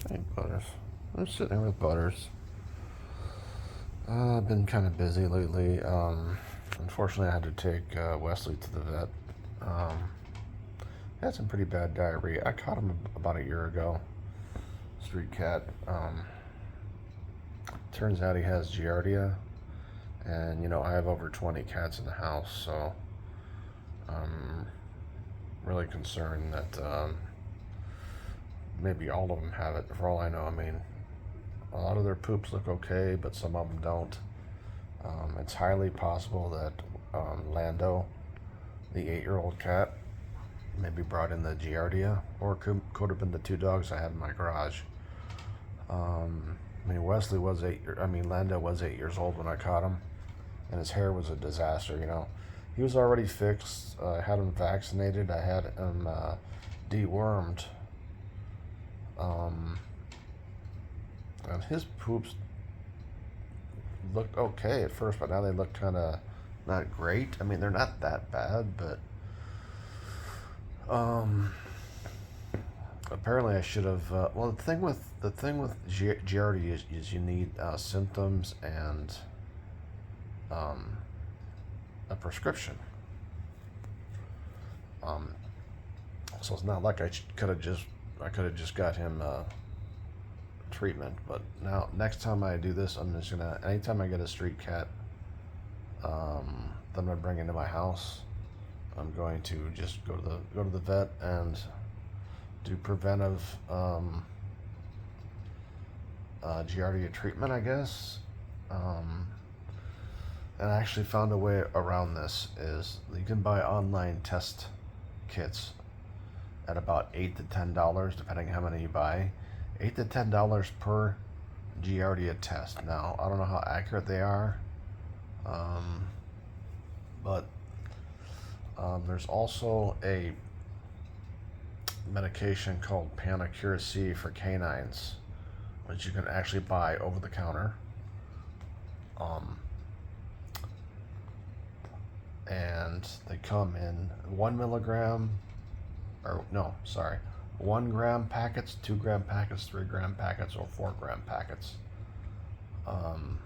Hey, Butters. I'm sitting here with Butters. I've been kind of busy lately. Unfortunately, I had to take Wesley to the vet. Um, he had some pretty bad diarrhea. I caught him about a year ago. Street cat. Turns out he has giardia, and I have over 20 cats in the house, so I'm really concerned that maybe all of them have it. For all I know, I mean, a lot of their poops look okay, but some of them don't. It's highly possible that Lando, the 8-year-old cat, maybe brought in the giardia, or could have been the two dogs I had in my garage. I mean, Lando was 8 years old when I caught him, and his hair was a disaster. He was already fixed. I had him vaccinated. I had him dewormed. And his poops looked okay at first, but now they look kind of not great. I mean, they're not that bad, but apparently I should have. Well, the thing with giardia is you need symptoms and a prescription. Um, so it's not like I could have just got him treatment. But now, next time I do this, I'm just gonna. Anytime I get a street cat, that I'm gonna bring into my house, I'm going to just go to the vet and do preventive giardia treatment, I guess. And I actually found a way around this. Is you can buy online test kits at about $8 to $10, depending how many you buy. $8 to $10 per giardia test. Now, I don't know how accurate they are, but there's also a medication called Panacur C for canines, which you can actually buy over the counter. And they come in 1 milligram, or no, sorry, 1 gram packets, 2 gram packets, 3 gram packets, or 4 gram packets. And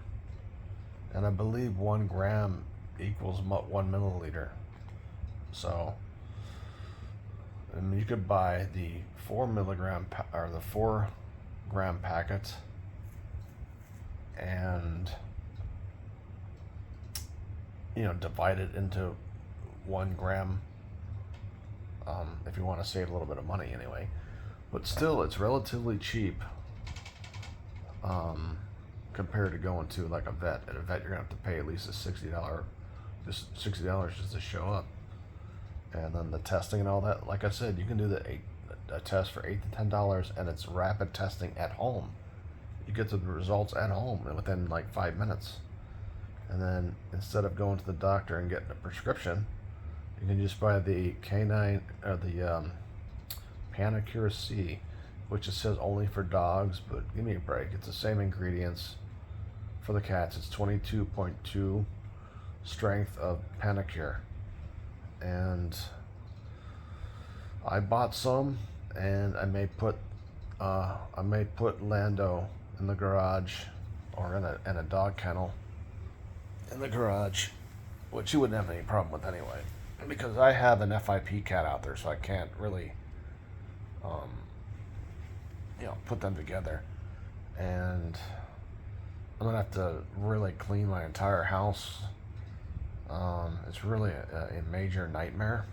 I believe 1 gram equals 1 milliliter. So, you could buy the 4 milligram or the 4 gram packet, and divide it into 1 gram, if you want to save a little bit of money anyway. But still, it's relatively cheap compared to going to like a vet. At a vet, you're gonna have to pay at least $60 just to show up, and then the testing and all that. Like I said, you can do a test for $8 to $10, and it's rapid testing at home. You get the results at home within like 5 minutes. And then instead of going to the doctor and getting a prescription, you can just buy the canine or the Panacur C, which it says only for dogs, but give me a break. It's the same ingredients for the cats. It's 22.2 strength of Panacur. And I bought some, and I may put Lando in the garage, or in a dog kennel in the garage, which you wouldn't have any problem with anyway, because I have an FIP cat out there, so I can't really, put them together. And I'm gonna have to really clean my entire house. It's really a major nightmare,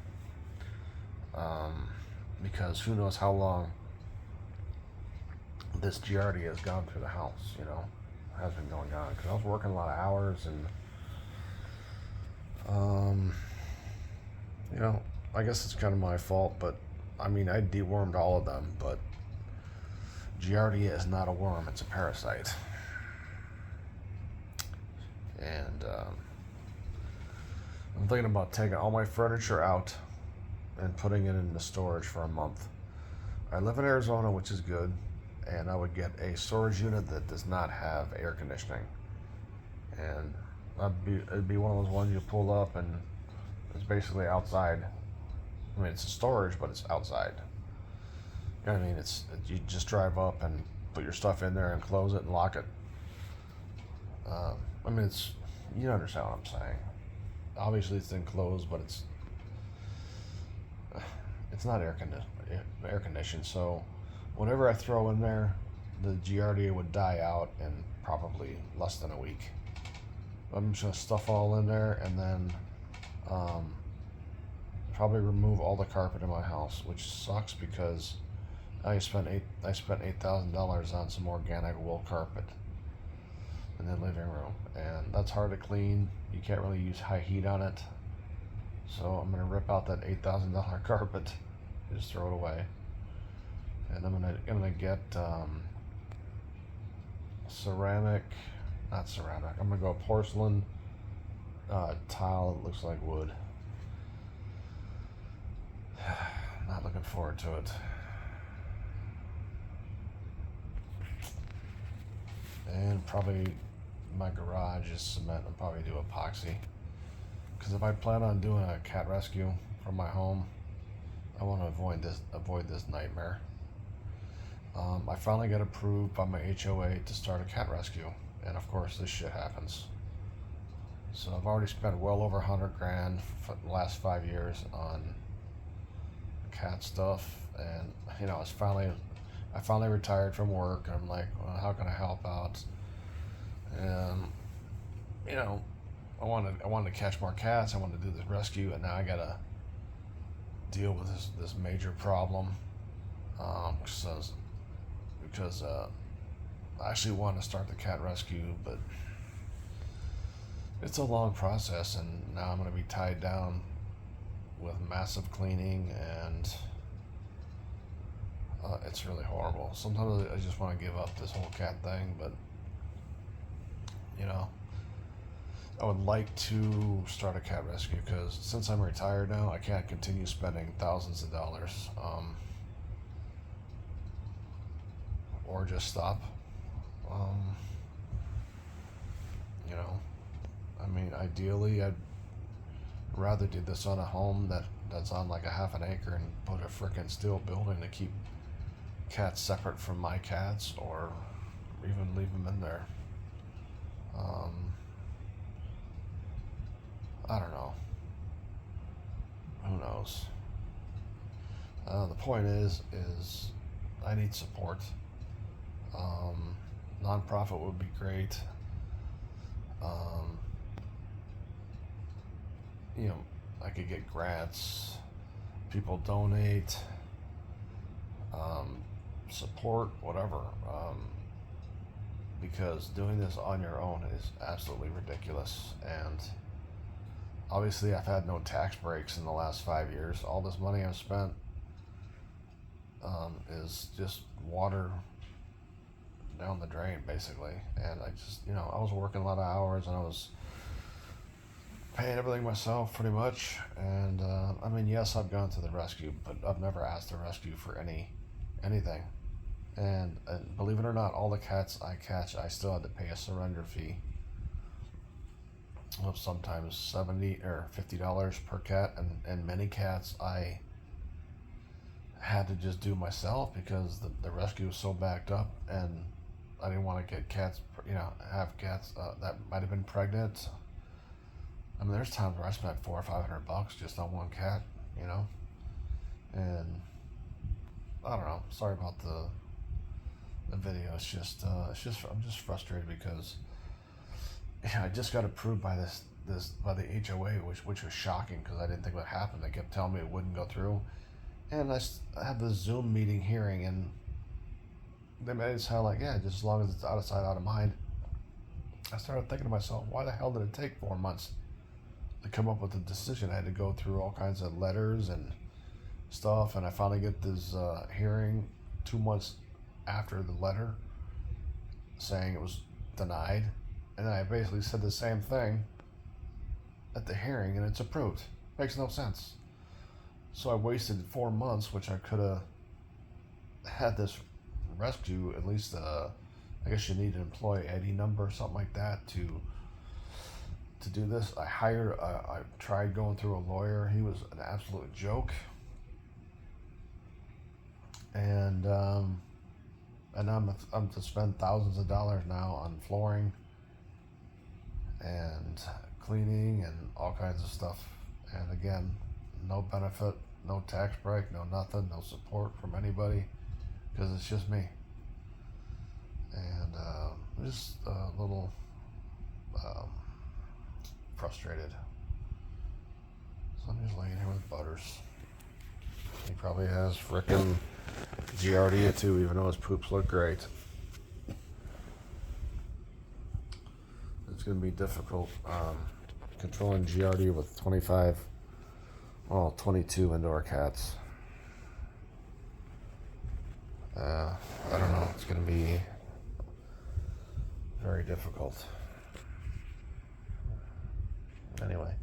because who knows how long this giardia has gone through the house. Has been going on, because I was working a lot of hours, and I guess it's kind of my fault, but I mean, I dewormed all of them, but giardia is not a worm, it's a parasite. And I'm thinking about taking all my furniture out and putting it into storage for a month. I live in Arizona, which is good, and I would get a storage unit that does not have air conditioning. And it'd be one of those ones you pull up and it's basically outside. I mean, it's a storage, but it's outside. You know what I mean? You just drive up and put your stuff in there and close it and lock it. I mean, you understand what I'm saying. Obviously, it's enclosed, but it's not air conditioned. So, whatever I throw in there, the giardia would die out in probably less than a week. I'm just gonna stuff all in there, and then probably remove all the carpet in my house, which sucks because I spent $8,000 on some organic wool carpet in the living room, and that's hard to clean. You can't really use high heat on it, so I'm gonna rip out that $8,000 carpet, just throw it away, and I'm gonna get ceramic, not ceramic. I'm gonna go porcelain tile that looks like wood. Not looking forward to it. And probably my garage is cement. I'll probably do epoxy. Because if I plan on doing a cat rescue from my home, I want to avoid this nightmare. I finally got approved by my HOA to start a cat rescue, and of course this shit happens. So I've already spent well over $100,000 for the last 5 years on cat stuff, and I finally retired from work, and I'm like, well, how can I help out? And I wanted to catch more cats. I wanted to do this rescue, and now I gotta deal with this major problem. Because I actually want to start the cat rescue, but it's a long process, and now I'm gonna be tied down with massive cleaning, and it's really horrible. Sometimes I just want to give up this whole cat thing, but I would like to start a cat rescue, because since I'm retired now, I can't continue spending thousands of dollars, or just stop. I mean, ideally, I'd rather do this on a home that's on like a half an acre and put a frickin' steel building to keep cats separate from my cats, or even leave them in there. I don't know. Who knows? The point is I need support. Nonprofit would be great. I could get grants, people donate, support, whatever. Because doing this on your own is absolutely ridiculous. And obviously, I've had no tax breaks in the last 5 years. All this money I've spent is just water down the drain, basically. And I was working a lot of hours, and I was paying everything myself, pretty much. And I mean, yes, I've gone to the rescue, but I've never asked the rescue for anything. And believe it or not, all the cats I catch, I still had to pay a surrender fee of sometimes $70 or $50 per cat, and many cats I had to just do myself, because the rescue was so backed up, and I didn't want to get cats, have cats that might have been pregnant. I mean, there's times where I spent $400 or $500 just on one cat, and I don't know. Sorry about the video. It's just I'm just frustrated because I just got approved by by the HOA, which was shocking, because I didn't think it would happen. They kept telling me it wouldn't go through, and I had this Zoom meeting hearing, and they made it sound like, yeah, just as long as it's out of sight, out of mind. I started thinking to myself, why the hell did it take 4 months to come up with a decision? I had to go through all kinds of letters and stuff, and I finally get this hearing 2 months after the letter saying it was denied, and I basically said the same thing at the hearing, and it's approved. Makes no sense. So I wasted 4 months, which I could have had this rescue. At least I guess you need an employee ID number or something like that to do this. I tried going through a lawyer. He was an absolute joke. And and I'm to spend thousands of dollars now on flooring and cleaning and all kinds of stuff. And again, no benefit, no tax break, no nothing, no support from anybody, because it's just me. And just a little frustrated. So I'm just laying here with Butters. He probably has frickin' giardia too, even though his poops look great. It's going to be difficult controlling giardia with 22 indoor cats. I don't know. It's going to be very difficult. Anyway.